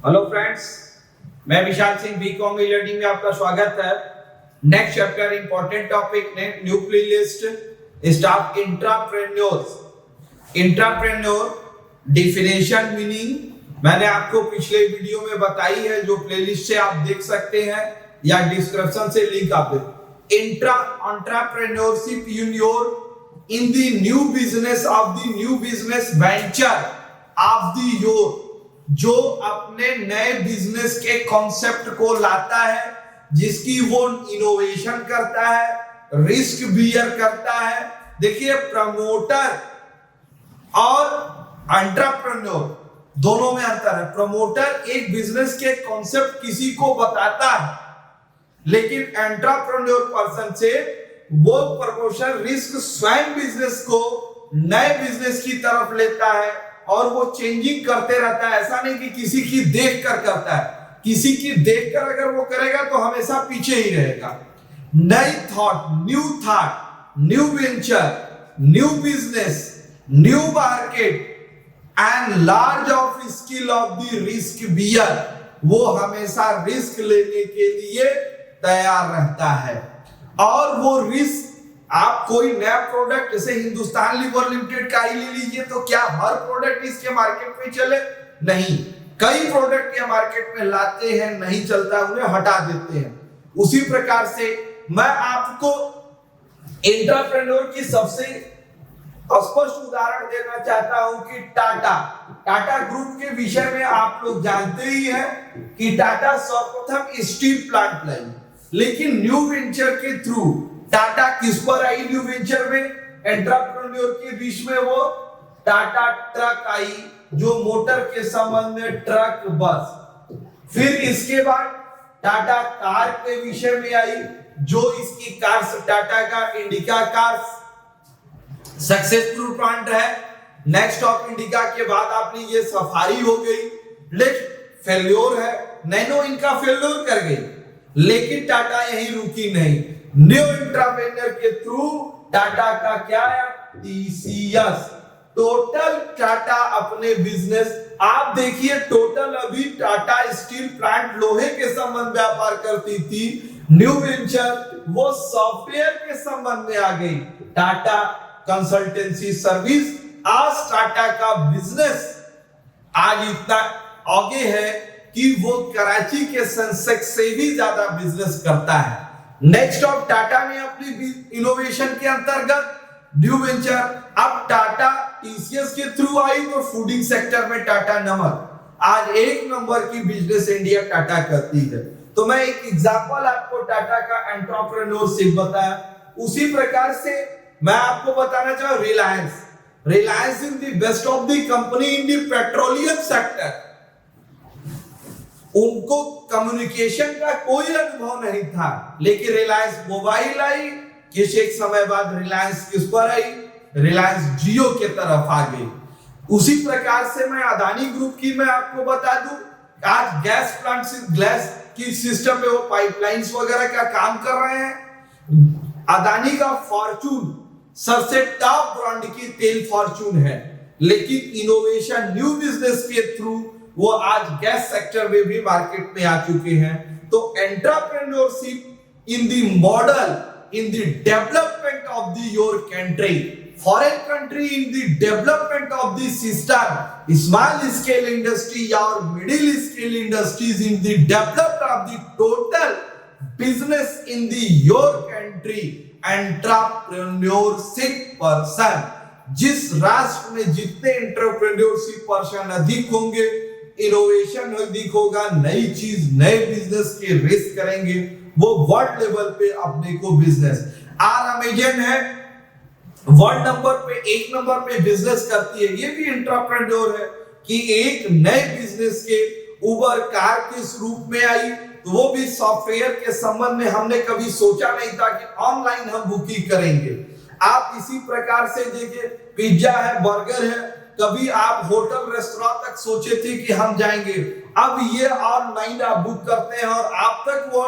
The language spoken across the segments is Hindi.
हेलो फ्रेंड्स, मैं विशाल सिंह बीकॉम लर्निंग में आपका स्वागत है। नेक्स्ट चैप्टर इंपॉर्टेंट टॉपिक ने new playlist staff intrapreneur definition meaning मैंने आपको पिछले वीडियो में बताई है, जो प्लेलिस्ट से आप देख सकते हैं या डिस्क्रिप्शन से लिंक आप देख। Entrepreneurship in the new business of the new business venture of the your, जो अपने नए बिजनेस के कॉन्सेप्ट को लाता है, जिसकी वो इनोवेशन करता है, रिस्क बियर करता है। देखिए, प्रमोटर और एंटरप्रेन्योर दोनों में अंतर है। प्रमोटर एक बिजनेस के कॉन्सेप्ट किसी को बताता है, लेकिन एंटरप्रेन्योर पर्सन से वो प्रमोशन रिस्क स्वयं बिजनेस को नए बिजनेस की तरफ लेता है और वो चेंजिंग करते रहता है। ऐसा नहीं कि किसी की देखकर करता है, किसी की देखकर अगर वो करेगा तो हमेशा पीछे ही रहेगा। नई thought, new venture, new business, new market and large of skill of the risk bear, वो हमेशा रिस्क लेने के लिए तैयार रहता है। और वो रिस्क, आप कोई नया प्रोडक्ट जैसे हिंदुस्तान लीवर लिमिटेड का ही ले लीजिए, तो क्या हर प्रोडक्ट इसके मार्केट में चले? नहीं, कई प्रोडक्ट ये मार्केट में लाते हैं, नहीं चलता उन्हें हटा देते हैं। उसी प्रकार से मैं आपको एंटरप्रेन्योर की सबसे स्पष्ट उदाहरण देना चाहता हूं कि टाटा ग्रुप के विषय में आप लोग जानते ही हैं कि टाटा सर्वप्रथम स्टील प्लांट लाई, लेकिन न्यू वेंचर के थ्रू टाटा किस पर आई? न्यू वेंचर में एंटरप्रेन्योर के बीच में वो टाटा ट्रक आई, जो मोटर के संबंध में ट्रक बस। फिर इसके बाद टाटा कार के विषय में आई, जो इसकी कार्स टाटा का इंडिका कार्स सक्सेसफुल प्लांट है। नेक्स्ट ऑफ इंडिका के बाद आप लीजिए सफारी हो गई, लेकिन फेल्योर है, नैनो इनका फेल्योर कर गई, लेकिन टाटा यहीं रुकी नहीं। न्यू एंटरप्रेन्योर के थ्रू टाटा का क्या है? टीसीएस। टोटल टाटा अपने बिजनेस, आप देखिए, टोटल अभी टाटा स्टील प्लांट लोहे के संबंध व्यापार करती थी। न्यू वेंचर वो सॉफ्टवेयर के संबंध में आ गई, टाटा कंसल्टेंसी सर्विस। आज टाटा का बिजनेस आज इतना आगे है कि वो कराची के सेंसेक्स से भी ज्यादा बिजनेस करता है। नेक्स्ट ऑफ टाटा ने अपनी इनोवेशन के अंतर्गत न्यू वेंचर, अब टाटा टीसीएस के थ्रू आई तो फूडिंग सेक्टर में टाटा नमक आज एक नंबर की बिजनेस इंडिया टाटा करती है। तो मैं एक एग्जांपल आपको टाटा का एंटरप्रेन्योरशिप बताया। उसी प्रकार से मैं आपको बताना चाहूं Reliance in the best of the company in the petroleum sector. उनको कम्युनिकेशन का कोई अनुभव नहीं था, लेकिन रिलायंस मोबाइल आई, किस एक समय बाद रिलायंस किस पर आई? रिलायंस जियो के तरफ आ गई। उसी प्रकार से मैं अदानी ग्रुप की मैं आपको बता दूं, आज गैस प्लांट से ग्लास की सिस्टम में वो पाइपलाइंस वगैरह का काम कर रहे हैं। अदानी का फॉर्चून सबसे टॉप ब्रांड की तेल फॉर्चून है, लेकिन इनोवेशन न्यू बिजनेस के थ्रू वो आज गैस सेक्टर में भी मार्केट में आ चुके हैं। तो entrepreneurship in the model in the development of the your country, foreign country in the development of the system, small scale industry और middle scale industries in the development of the total business in the your country. Entrepreneurship person, जिस राष्ट्र में जितने एंटरप्रेन्योरशिप पर्सन अधिक होंगे, इनोवेशन अधिक होगा, नई चीज नए बिजनेस के रिस्क करेंगे, वो वर्ल्ड लेवल पे अपने को बिजनेस। आज अमेजन है वर्ल्ड नंबर पे, एक नंबर पे बिजनेस करती है, ये भी एंटरप्रेन्योर है कि एक नए बिजनेस के उबर कार किस रूप में आई, तो वो भी सॉफ्टवेयर के संबंध में हमने कभी सोचा नहीं था कि ऑनलाइन हम बुकिंग करेंगे। आप इसी प्रकार से देखिए, पिज्जा है, बर्गर है, कभी आप होटल रेस्टोरेंट तक सोचे थे कि हम जाएंगे, अब ये ऑनलाइन आप बुक करते हैं और आप तक वो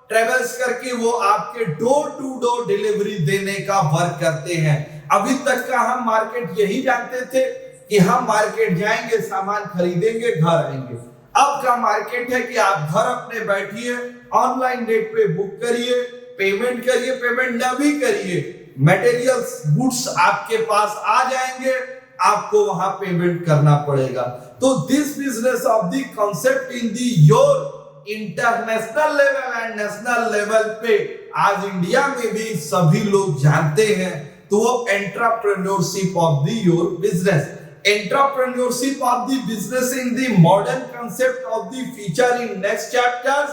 ट्रेवल्स करके वो आपके डोर टू डोर डिलीवरी देने का वर्क करते हैं। अभी तक का हम मार्केट यही जानते थे कि हम मार्केट जाएंगे, सामान खरीदेंगे, घर आएंगे। अब का मार्केट है कि आप घर अपने बैठिए, ऑनलाइन नेट पे बुक करिए, पेमेंट करिए, पेमेंट न भी करिए, मटेरियल्स गुड्स आपके पास आ जाएंगे, आपको वहां पेमेंट करना पड़ेगा। तो this business of the concept in the your international level and national level पे आज इंडिया में भी सभी लोग जानते हैं, तो वो entrepreneurship of the your business, entrepreneurship of the business in the modern concept of the feature in next chapters,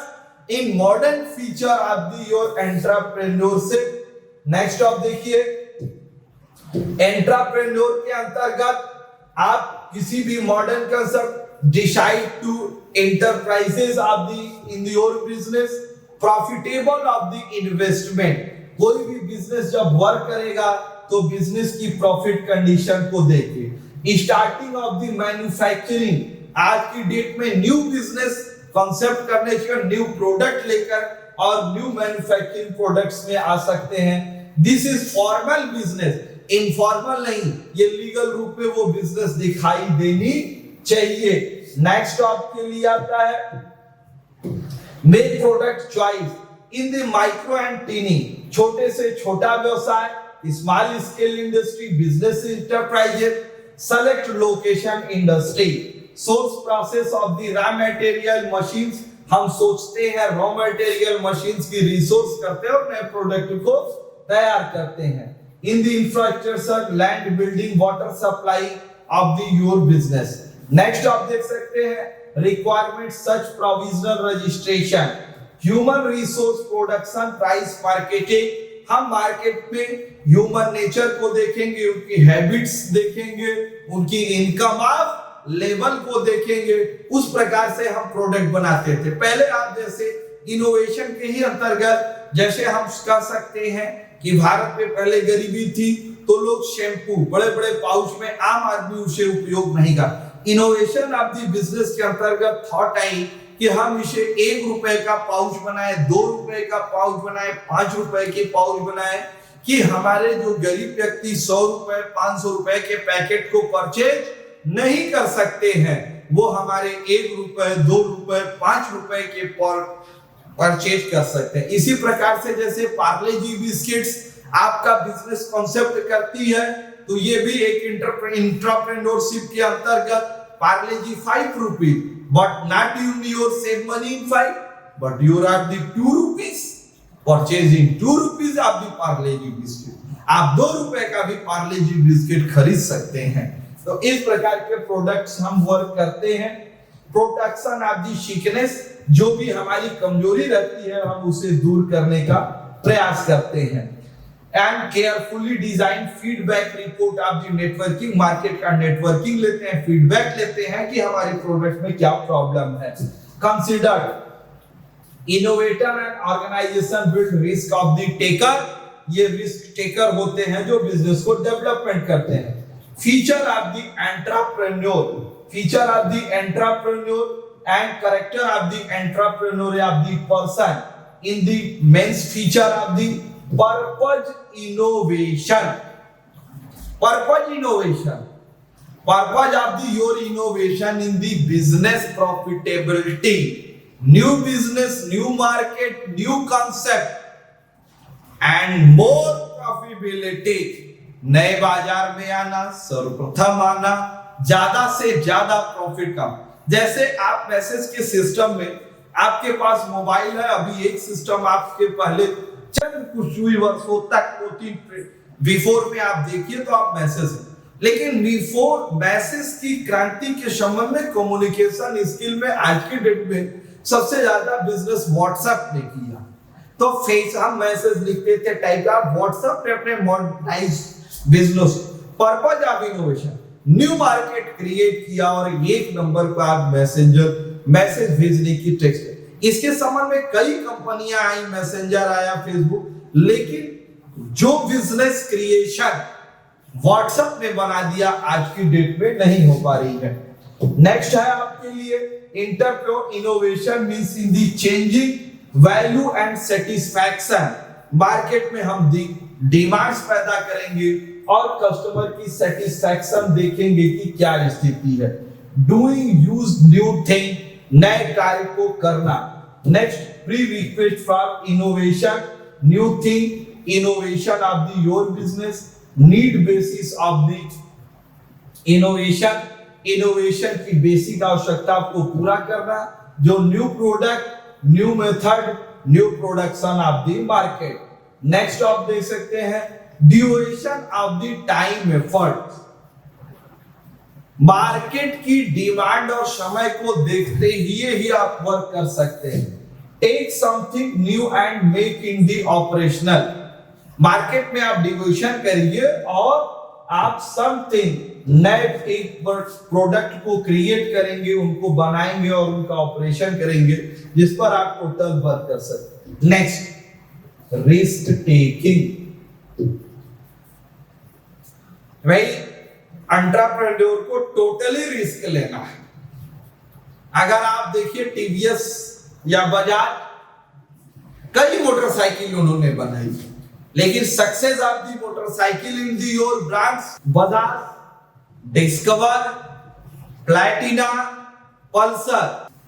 in modern feature of the your entrepreneurship। Next आप देखिए, एंटरप्रेन्योर के अंतर्गत आप किसी भी modern concept decide to enterprises of the in your business, profitable of the investment. कोई भी बिजनेस जब वर्क करेगा तो बिजनेस की प्रॉफिट कंडीशन को देखिए। स्टार्टिंग ऑफ द मैन्युफैक्चरिंग, आज की डेट में न्यू बिजनेस कॉन्सेप्ट करने चाहिए, न्यू प्रोडक्ट लेकर और न्यू मैन्युफैक्चरिंग प्रोडक्ट्स में आ सकते हैं। This is formal business, informal नहीं, ये लीगल रूप में वो बिजनेस दिखाई देनी चाहिए। नेक्स्ट आपके लिए आता है make product choice in the micro and tiny, छोटे से छोटा व्यवसाय, small scale industry, business enterprises, select location industry, source process of the raw material machines, हम सोचते हैं रॉ मटेरियल मशीन्स की रिसोर्स करते हैं और नए प्रोडक्ट को तैयार करते हैं। In the infrastructure, land, building, water supply of the your business. Next आप देख सकते हैं requirement such provisional registration, human resource production, price marketing. हम मार्केट में ह्यूमन नेचर को देखेंगे, उनकी हैबिट्स देखेंगे, उनकी इनकम ऑफ लेवल को देखेंगे, उस प्रकार से हम प्रोडक्ट बनाते थे। पहले आप जैसे इनोवेशन के ही अंतर्गत जैसे हम कह सकते हैं कि भारत में पहले गरीबी थी तो लोग शैम्पू बड़े बड़े पाउच में, आम आदमी उसे उपयोग नहीं कर। इनोवेशन ऑफ द बिजनेस के अंतर्गत थॉट आई कि हम इसे 1 रुपए का पाउच बनाए, 2 रुपए का पाउच बनाए, 5 रुपए के पाउच बनाए, कि हमारे जो गरीब व्यक्ति 100 रुपए 500 रुपए के पैकेट को परचेज नहीं कर सकते हैं, वो हमारे 1 रुपए 2 रुपए 5 रुपए के परचेज कर सकते हैं। इसी प्रकार से जैसे पार्ले जी बिस्किट्स आपका बिजनेस कॉन्सेप्ट करती है, तो ये भी एक एंटरप्रेन्योरशिप के अंतर्गत पार्ले जी 5 rupees, but not you save money in 5, but you are the 2 rupees purchasing 2 rupees of the Parle G biscuit। आप 2 रुपए का भी पार्ले जी बिस्किट खरीद सकते हैं। तो इस प्रकार के प्रोडक्ट्स हम वर्क करते हैं। प्रोटेक्शन ऑफ दी वीकनेस, जो भी हमारी कमजोरी रहती है हम उसे दूर करने का प्रयास करते हैं। And carefully design feedback report of the networking, market का नेटवर्किंग लेते हैं, फीडबैक लेते हैं कि हमारे प्रोडक्ट में क्या प्रॉब्लम है। Consider innovator and organisation build risk of the taker, ये रिस्क टेकर होते हैं जो बिजनेस को डेवलपमेंट करते हैं। Feature of the entrepreneur, feature of the entrepreneur and character of the entrepreneur of the person in the men's feature of the purpose innovation. Purpose innovation, purpose of the your innovation in the business profitability, new business, new market, new concept and more profitability. नए बाजार में आना, सर्वप्रथम आना, ज्यादा से ज्यादा प्रॉफिट कम। जैसे आप मैसेज के सिस्टम में, आपके पास मोबाइल है, अभी एक सिस्टम आपके पहले चंद कुछ वर्षों तक बिफोर में आप देखिए तो आप मैसेज, लेकिन बिफोर मैसेज की क्रांति के संबंध में कम्युनिकेशन स्किल में आज के डेट में सबसे ज्यादा बिजनेस व्हाट्सएप ने किया। तो फेस हम मैसेज लिखते थे टाइप का, व्हाट्सएप पे अपने monetise business. Purpose of innovation, new market create किया और एक नंबर पर आप मैसेज भेजने की टेक्स्ट। इसके संबंध में कई कंपनियां आई, मैसेंजर आया, फेसबुक, लेकिन जो बिजनेस क्रिएशन व्हाट्सएप ने बना दिया आज की डेट में नहीं हो पा रही है। नेक्स्ट है आपके लिए entrepreneur innovation means in the changing value and satisfaction. Market में हम डिमांड्स पैदा करेंगे और कस्टमर की सेटिस्फैक्शन देखेंगे कि क्या स्थिति है। डूइंग यूज न्यू थिंग नए कार्य को करना। Next, pre request for innovation, new thing, innovation of the your business, need basis of the innovation, innovation की बेसिक आवश्यकता को पूरा करना, जो new product, new method, new production of the market. Next आप देख सकते हैं duration of the time effort, market की डिमांड और समय को देखते ही आप वर्क कर सकते हैं। Take something new and make in the operational, market में आप डिवोशन करिए और आप समथिंग नए एक प्रोडक्ट को क्रिएट करेंगे, उनको बनाएंगे और उनका ऑपरेशन करेंगे जिस पर आप टोटल वर्क कर सकते हैं। नेक्स्ट, रिस्क टेकिंग, भाई एंटरप्रेन्योर को टोटली रिस्क लेना है। अगर आप देखिए टीवीएस या बजाज, कई मोटरसाइकिल उन्होंने बनाई, लेकिन success of the motorcycle in the your brands, Bajaj, discover, Platina, Pulsar.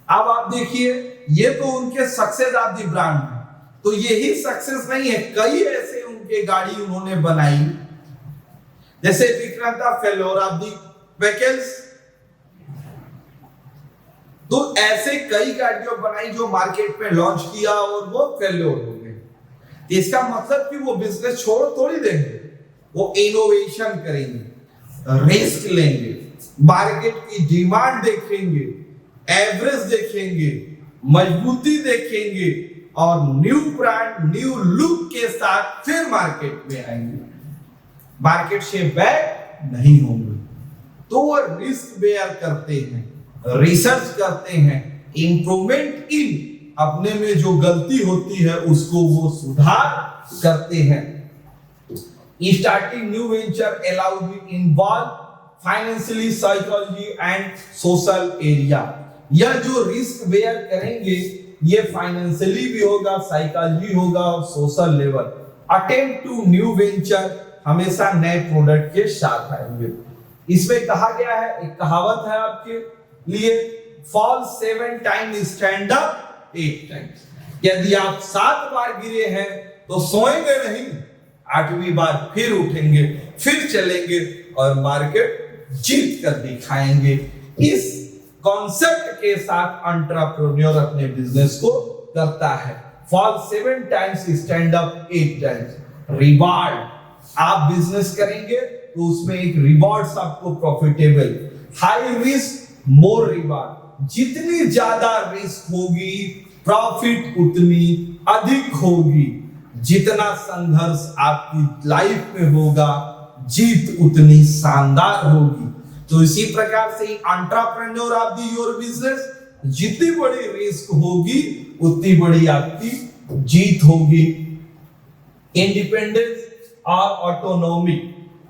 अब आप देखिए ये तो उनके सक्सेस ऑफ दी ब्रांड है, तो यही सक्सेस नहीं है, कई ऐसे उनके गाड़ी उन्होंने बनाई, जैसे विक्रांता फेलोर ऑफ दी व्हीकल्स। तो ऐसे कई गाड़ियां बनाई जो मार्केट में लॉन्च किया और वो फेलोर हो गए। इसका मतलब कि वो बिजनेस छोड़ थोड़ी देंगे, वो इनोवेशन करेंगे, रिस्क लेंगे, मार्केट की डिमांड देखेंगे, एवरेज देखेंगे, मजबूती देखेंगे और न्यू ब्रांड, न्यू लुक के साथ फिर मार्केट में आएंगे। मार्केट से बैक नहीं होंगे, तो वो रिस्क बेयर करते हैं, रिसर्च करते हैं, इंप्रूवमेंट इन, अपने में जो गलती होती है उसको वो सुधार करते हैं। Starting new venture allow you involve financially, psychology and social area. यह जो रिस्क बेयर करेंगे ये फाइनेंशियली भी होगा, साइकोलॉजी होगा और social level. Attempt to new venture, हमेशा नए प्रोडक्ट के साथ आएंगे। इसमें कहा गया है, एक कहावत है आपके लिए, fall 7 times stand up 8 times. यदि आप 7 बार गिरे हैं तो सोएंगे नहीं, 8वीं बार फिर उठेंगे, फिर चलेंगे और मार्केट जीत कर दिखाएंगे। इस कॉन्सेप्ट के साथ एंटरप्रेन्योर अपने बिजनेस को करता है। Fall 7 times stand up 8 times. Reward, आप बिजनेस करेंगे तो उसमें एक रिवॉर्ड्स आपको प्रॉफिटेबल, हाई रिस्क मोर रिवार्ड, जितनी ज्यादा रिस्क होगी प्रॉफिट उतनी अधिक होगी, जितना संघर्ष आपकी लाइफ में होगा जीत उतनी शानदार होगी। तो इसी प्रकार से entrepreneur of the your business, जितनी बड़ी रिस्क होगी उतनी बड़ी आपकी जीत होगी। इंडिपेंडेंस और ऑटोनॉमी,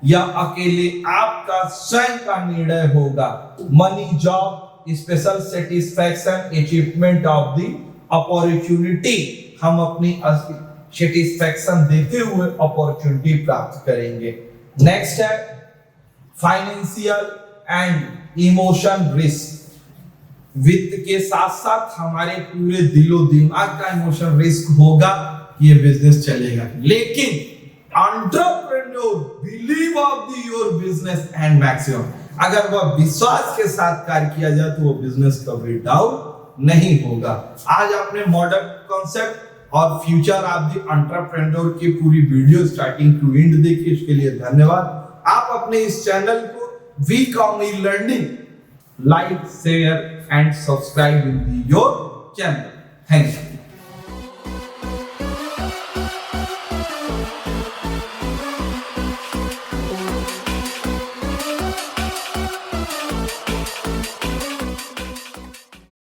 या अकेले आपका स्वयं का निर्णय होगा। Money, job, special satisfaction, achievement of the opportunity, हम अपनी सेटिस्फैक्शन देते हुए अपॉर्चुनिटी प्राप्त करेंगे। नेक्स्ट है फाइनेंशियल एंड इमोशन रिस्क, वित्त के साथ साथ हमारे पूरे दिलो दिमाग का इमोशन रिस्क होगा, ये बिजनेस चलेगा। लेकिन entrepreneur believe of the your business and maximum, अगर वह विश्वास के साथ कार्य किया जाए तो वो बिजनेस कभी डाउन नहीं होगा। आज आपने मॉडर्न कॉन्सेप्ट और फ्यूचर ऑफ द एंटरप्रेन्योर की पूरी वीडियो स्टार्टिंग टू एंड देखी, इसके लिए धन्यवाद। आप अपने इस चैनल को week on e learning like, share and subscribe in your channel. Thank you.